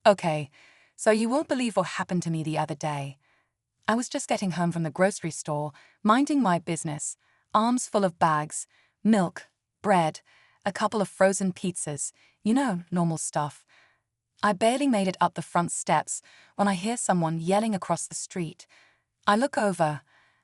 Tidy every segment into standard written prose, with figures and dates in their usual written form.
Okay, so you won't believe what happened to me the other day. I was just getting home from the grocery store, minding my business, arms full of bags, milk, bread, a couple of frozen pizzas, normal stuff. I barely made it up the front steps when I hear someone yelling across the street. I look over,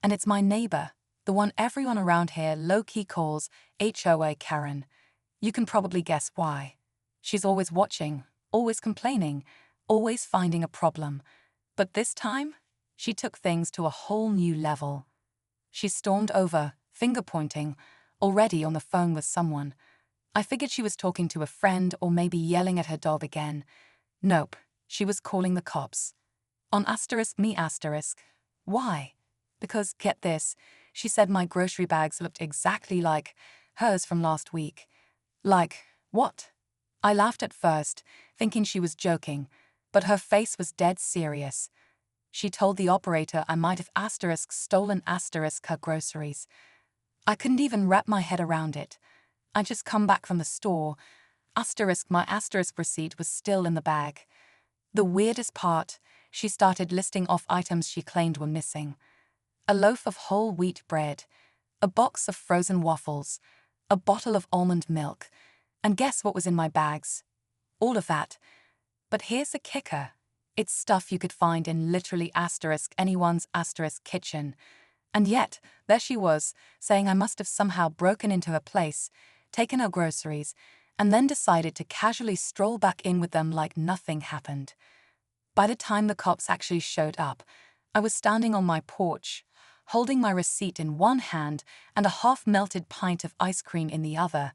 and it's my neighbor, the one everyone around here low-key calls HOA Karen. You can probably guess why. She's always watching, always complaining, always finding a problem. But this time, she took things to a whole new level. She stormed over, finger-pointing, already on the phone with someone. I figured she was talking to a friend or maybe yelling at her dog again. Nope, she was calling the cops. On asterisk me asterisk. Why? Because, get this, she said my grocery bags looked exactly like hers from last week. Like, what? I laughed at first, thinking she was joking, but her face was dead serious. She told the operator I might have stolen her groceries. I couldn't even wrap my head around it. I just come back from the store. My receipt was still in the bag. The weirdest part, she started listing off items she claimed were missing. A loaf of whole wheat bread, a box of frozen waffles, a bottle of almond milk, and guess what was in my bags? All of that. But here's the kicker. It's stuff you could find in literally anyone's kitchen. And yet, there she was, saying I must have somehow broken into her place, taken her groceries, and then decided to casually stroll back in with them like nothing happened. By the time the cops actually showed up, I was standing on my porch, holding my receipt in one hand and a half-melted pint of ice cream in the other.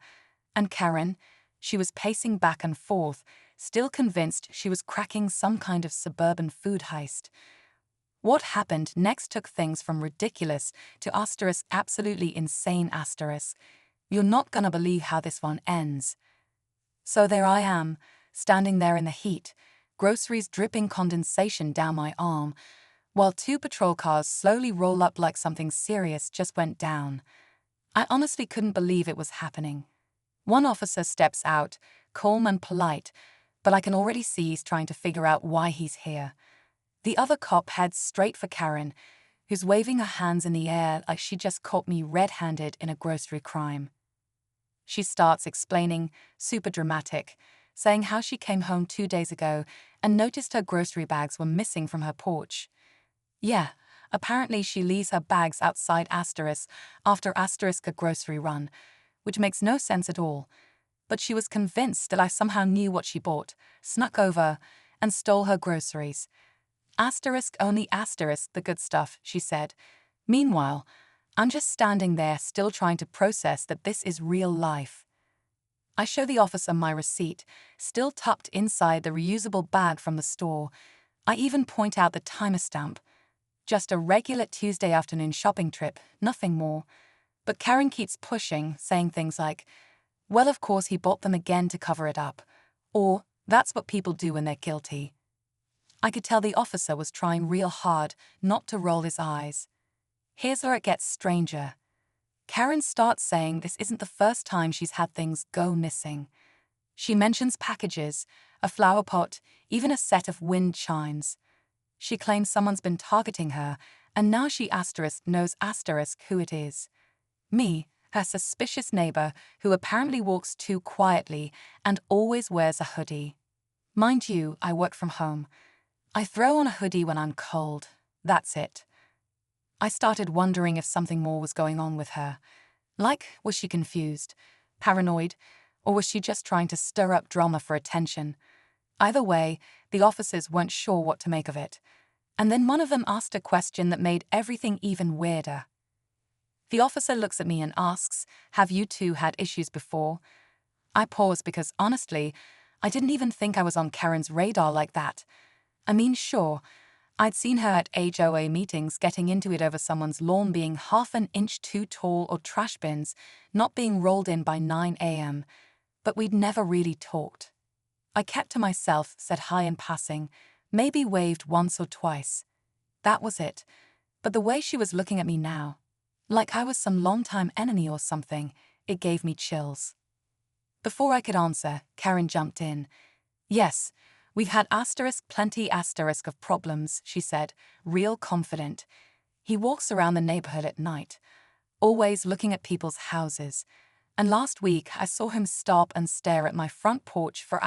And Karen, she was pacing back and forth, still convinced she was cracking some kind of suburban food heist. What happened next took things from ridiculous to absolutely insane. You're not gonna believe how this one ends. So there I am, standing there in the heat, groceries dripping condensation down my arm, while two patrol cars slowly roll up like something serious just went down. I honestly couldn't believe it was happening. One officer steps out, calm and polite, but I can already see he's trying to figure out why he's here. The other cop heads straight for Karen, who's waving her hands in the air like she just caught me red-handed in a grocery crime. She starts explaining, super dramatic, saying how she came home 2 days ago and noticed her grocery bags were missing from her porch. Yeah, apparently she leaves her bags outside after a grocery run, which makes no sense at all. But she was convinced that I somehow knew what she bought, snuck over, and stole her groceries. Only the good stuff, she said. Meanwhile, I'm just standing there still trying to process that this is real life. I show the officer my receipt, still tucked inside the reusable bag from the store. I even point out the timestamp. Just a regular Tuesday afternoon shopping trip, nothing more. But Karen keeps pushing, saying things like, well, of course he bought them again to cover it up. Or, that's what people do when they're guilty. I could tell the officer was trying real hard not to roll his eyes. Here's where it gets stranger. Karen starts saying this isn't the first time she's had things go missing. She mentions packages, a flower pot, even a set of wind chimes. She claims someone's been targeting her, and now she knows who it is. Me, her suspicious neighbor who apparently walks too quietly and always wears a hoodie. Mind you, I work from home. I throw on a hoodie when I'm cold. That's it. I started wondering if something more was going on with her. Like, was she confused, paranoid, or was she just trying to stir up drama for attention? Either way, the officers weren't sure what to make of it. And then one of them asked a question that made everything even weirder. The officer looks at me and asks, have you two had issues before? I pause because, honestly, I didn't even think I was on Karen's radar like that. I mean, sure, I'd seen her at HOA meetings getting into it over someone's lawn being half an inch too tall or trash bins not being rolled in by 9 a.m., but we'd never really talked. I kept to myself, said hi in passing, maybe waved once or twice. That was it. But the way she was looking at me now, like I was some longtime enemy or something, it gave me chills. Before I could answer, Karen jumped in. Yes, "We've had plenty of problems," she said, real confident. "He walks around the neighborhood at night, always looking at people's houses. And last week I saw him stop and stare at my front porch for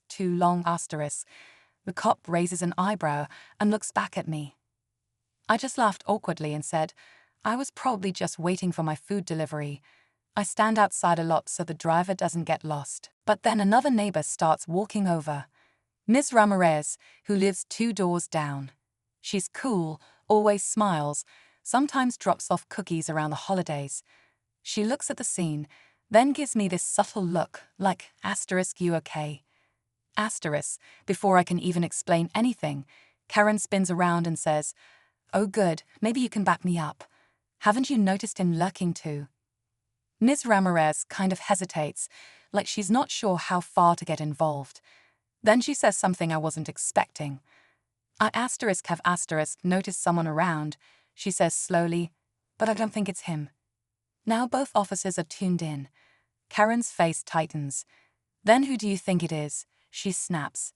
too long. The cop raises an eyebrow and looks back at me. I just laughed awkwardly and said, I was probably just waiting for my food delivery. I stand outside a lot so the driver doesn't get lost. But then another neighbor starts walking over. Ms. Ramirez, who lives 2 doors down. She's cool, always smiles, sometimes drops off cookies around the holidays. She looks at the scene, then gives me this subtle look, like, you okay? Before I can even explain anything, Karen spins around and says, oh good, maybe you can back me up. Haven't you noticed him lurking too? Ms. Ramirez kind of hesitates, like she's not sure how far to get involved. Then she says something I wasn't expecting. I have noticed someone around, she says slowly, but I don't think it's him. Now both officers are tuned in. Karen's face tightens. Then who do you think it is? She snaps.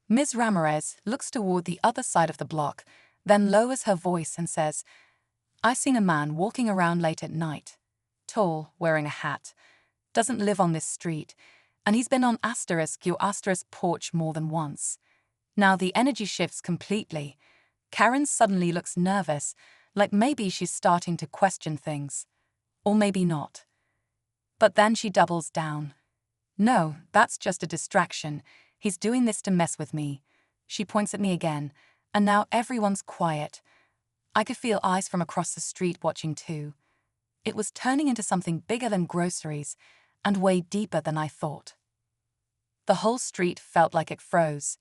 Ms. Ramirez looks toward the other side of the block, then lowers her voice and says, I seen a man walking around late at night. Tall, wearing a hat. Doesn't live on this street, and he's been on your porch more than once. Now the energy shifts completely. Karen suddenly looks nervous, like maybe she's starting to question things. Or maybe not. But then she doubles down. No, that's just a distraction. He's doing this to mess with me. She points at me again, and now everyone's quiet. I could feel eyes from across the street watching too. It was turning into something bigger than Groceries, and way deeper than I thought. The whole street felt like it froze.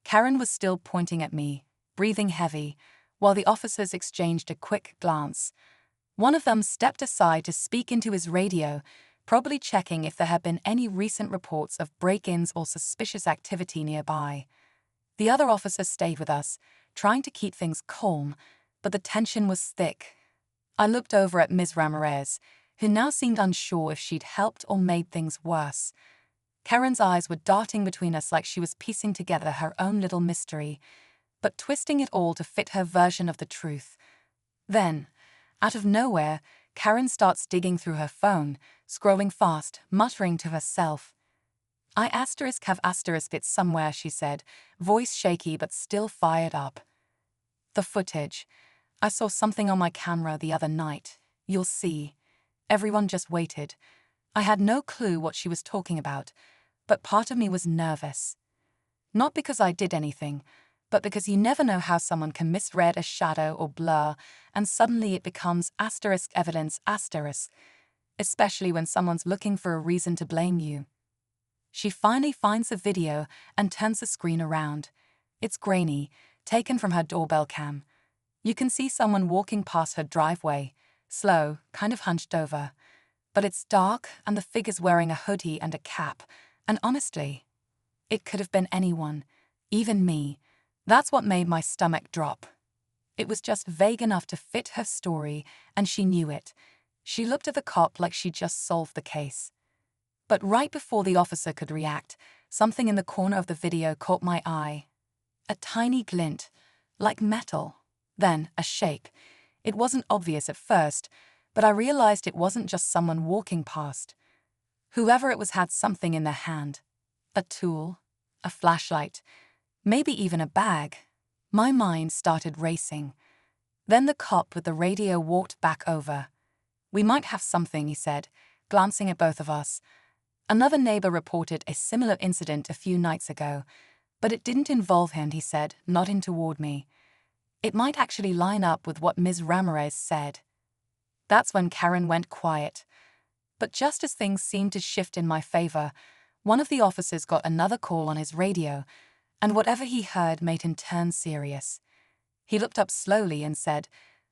Karen was still pointing at me, breathing heavy, while the officers exchanged a quick glance. One of them stepped aside to speak into his radio, probably checking if there had been any recent reports of break-ins or suspicious activity nearby. The other officer stayed with us, trying to keep things calm, but the tension was thick. I looked over at Ms. Ramirez, who now seemed unsure if she'd helped or made things worse. Karen's eyes were darting between us like she was piecing together her own little mystery, but twisting it all to fit her version of the truth. Then, out of nowhere, Karen starts digging through her phone, scrolling fast, muttering to herself. I have it somewhere, she said, voice shaky but still fired up. The footage. I saw something on my camera the other night. You'll see. Everyone just waited. I had no clue what she was talking about, but part of me was nervous. Not because I did anything, but because you never know how someone can misread a shadow or blur, and suddenly it becomes evidence, especially when someone's looking for a reason to blame you. She finally finds the video and turns the screen around. It's grainy, taken from her doorbell cam. You can see someone walking past her driveway, slow, kind of hunched over. But it's dark and the figure's wearing a hoodie and a cap, and honestly, it could have been anyone, even me. That's what made my stomach drop. It was just vague enough to fit her story, and she knew it. She looked at the cop like she'd just solved the case. But right before the officer could react, something in the corner of the video caught my eye. A tiny glint, like metal. Then, a shape. It wasn't obvious at first, but I realized it wasn't just someone walking past. Whoever it was had something in their hand. A tool, a flashlight, maybe even a bag. My mind started racing. Then the cop with the radio walked back over. We might have something, he said, glancing at both of us. Another neighbor reported a similar incident a few nights ago, but it didn't involve him, he said, nodding toward me. It might actually line up with what Ms. Ramirez said. That's when Karen went quiet. But just as things seemed to shift in my favor, one of the officers got another call on his radio, and whatever he heard made him turn serious. He looked up slowly and said,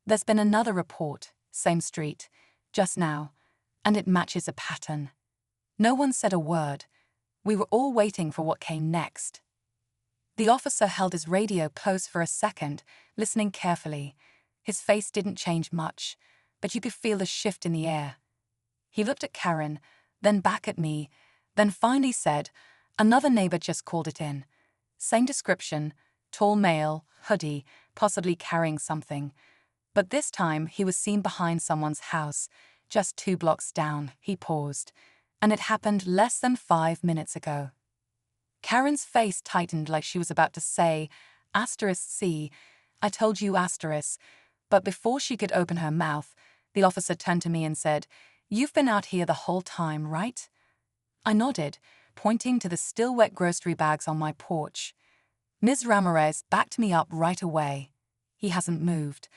There's been another report, same street, just now, and it matches a pattern. No one said a word. We were all waiting for what came next. The officer held his radio close for a second, listening carefully. His face didn't change much, but you could feel the shift in the air. He looked at Karen, then back at me, then finally said, Another neighbor just called it in. Same description, tall male, hoodie, possibly carrying something. But this time he was seen behind someone's house, just 2 blocks down. He paused. And it happened less than 5 minutes ago. Karen's face tightened like she was about to say, "See, I told you, asterisk." But before she could open her mouth, the officer turned to me and said, "You've been out here the whole time, right?" I nodded, pointing to the still wet grocery bags on my porch. Ms. Ramirez backed me up right away. "He hasn't moved.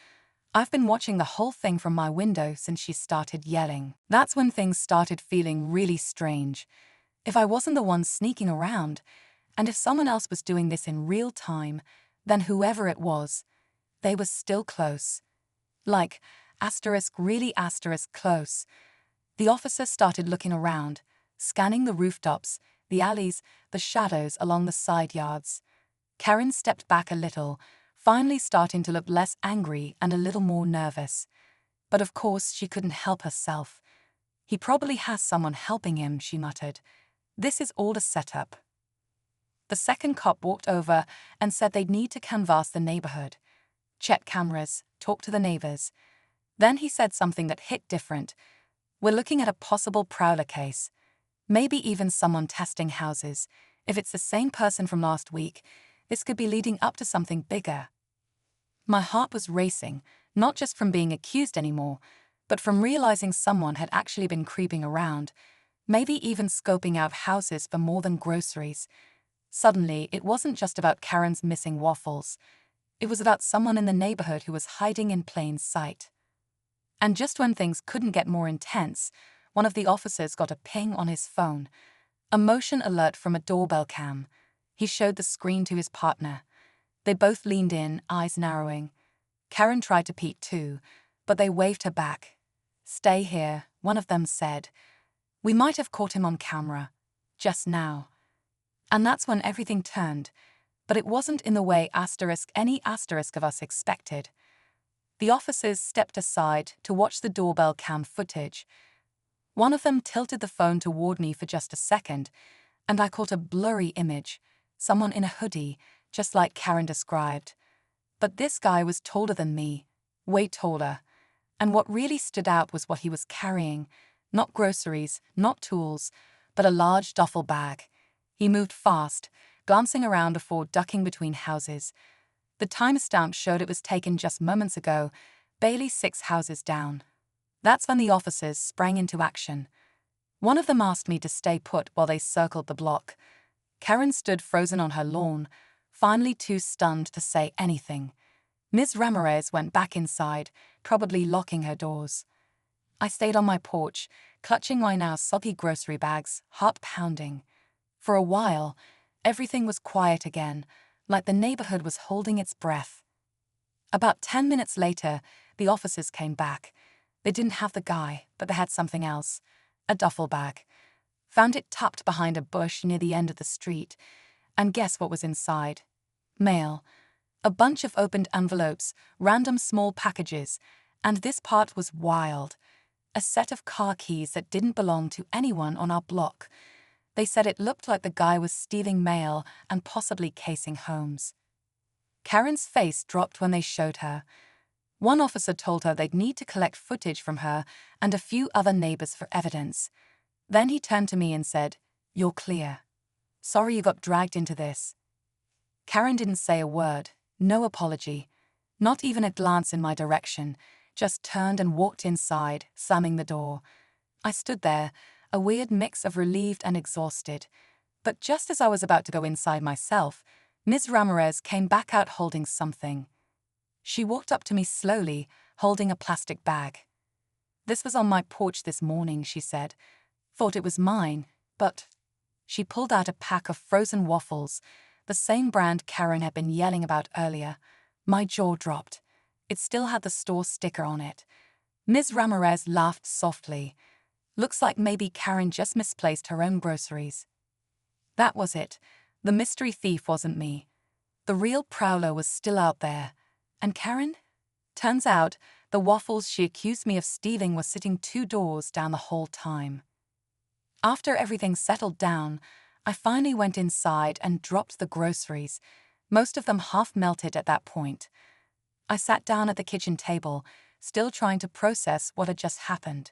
I've been watching the whole thing from my window since she started yelling." That's when things started feeling really strange. If I wasn't the one sneaking around, and if someone else was doing this in real time, then whoever it was, they were still close. Like, really close. The officer started looking around, scanning the rooftops, the alleys, the shadows along the side yards. Karen stepped back a little, finally starting to look less angry and a little more nervous. But of course she couldn't help herself. "He probably has someone helping him," she muttered. "This is all a setup." The second cop walked over and said they'd need to canvass the neighborhood, check cameras, talk to the neighbors. Then he said something that hit different. "We're looking at a possible prowler case. Maybe even someone testing houses. If it's the same person from last week, this could be leading up to something bigger." My heart was racing, not just from being accused anymore, but from realizing someone had actually been creeping around, maybe even scoping out houses for more than groceries. Suddenly, it wasn't just about Karen's missing waffles. It was about someone in the neighborhood who was hiding in plain sight. And just when things couldn't get more intense, one of the officers got a ping on his phone, a motion alert from a doorbell cam. He showed the screen to his partner. They both leaned in, eyes narrowing. Karen tried to peek too, but they waved her back. "Stay here," one of them said. "We might have caught him on camera. Just now." And that's when everything turned, but it wasn't in the way any asterisk of us expected. The officers stepped aside to watch the doorbell cam footage. One of them tilted the phone toward me for just a second, and I caught a blurry image, someone in a hoodie, just like Karen described. But this guy was taller than me, way taller. And what really stood out was what he was carrying. Not groceries, not tools, but a large duffel bag. He moved fast, glancing around before ducking between houses. The timestamp showed it was taken just moments ago, barely 6 houses down. That's when the officers sprang into action. One of them asked me to stay put while they circled the block. Karen stood frozen on her lawn, finally too stunned to say anything. Ms. Ramirez went back inside, probably locking her doors. I stayed on my porch, clutching my now soggy grocery bags, heart pounding. For a while, everything was quiet again, like the neighborhood was holding its breath. About 10 minutes later, the officers came back. They didn't have the guy, but they had something else. A duffel bag. Found it tucked behind a bush near the end of the street. And guess what was inside? Mail. A bunch of opened envelopes, random small packages, and this part was wild. A set of car keys that didn't belong to anyone on our block. They said it looked like the guy was stealing mail and possibly casing homes. Karen's face dropped when they showed her. One officer told her they'd need to collect footage from her and a few other neighbors for evidence. Then he turned to me and said, "You're clear. Sorry you got dragged into this." Karen didn't say a word, no apology, not even a glance in my direction, just turned and walked inside, slamming the door. I stood there, a weird mix of relieved and exhausted. But just as I was about to go inside myself, Ms. Ramirez came back out holding something. She walked up to me slowly, holding a plastic bag. "This was on my porch this morning," she said. "Thought it was mine, but..." She pulled out a pack of frozen waffles, the same brand Karen had been yelling about earlier. My jaw dropped. It still had the store sticker on it. Ms. Ramirez laughed softly. "Looks like maybe Karen just misplaced her own groceries." That was it. The mystery thief wasn't me. The real prowler was still out there. And Karen? Turns out, the waffles she accused me of stealing were sitting 2 doors down the whole time. After everything settled down, I finally went inside and dropped the groceries, most of them half melted at that point. I sat down at the kitchen table, still trying to process what had just happened.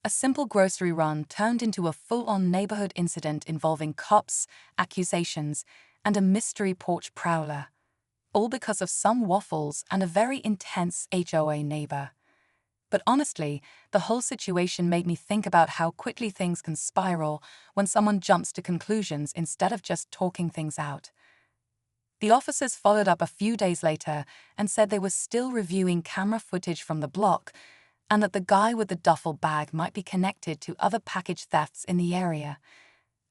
A simple grocery run turned into a full-on neighborhood incident involving cops, accusations, and a mystery porch prowler. All because of some waffles and a very intense HOA neighbor. But honestly, the whole situation made me think about how quickly things can spiral when someone jumps to conclusions instead of just talking things out. The officers followed up a few days later and said they were still reviewing camera footage from the block and that the guy with the duffel bag might be connected to other package thefts in the area.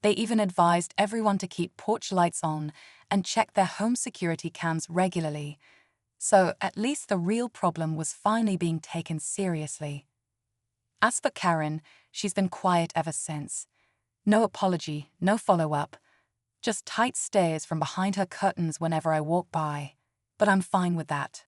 They even advised everyone to keep porch lights on and check their home security cams regularly. So at least the real problem was finally being taken seriously. As for Karen, she's been quiet ever since. No apology, no follow-up. Just tight stares from behind her curtains whenever I walk by. But I'm fine with that.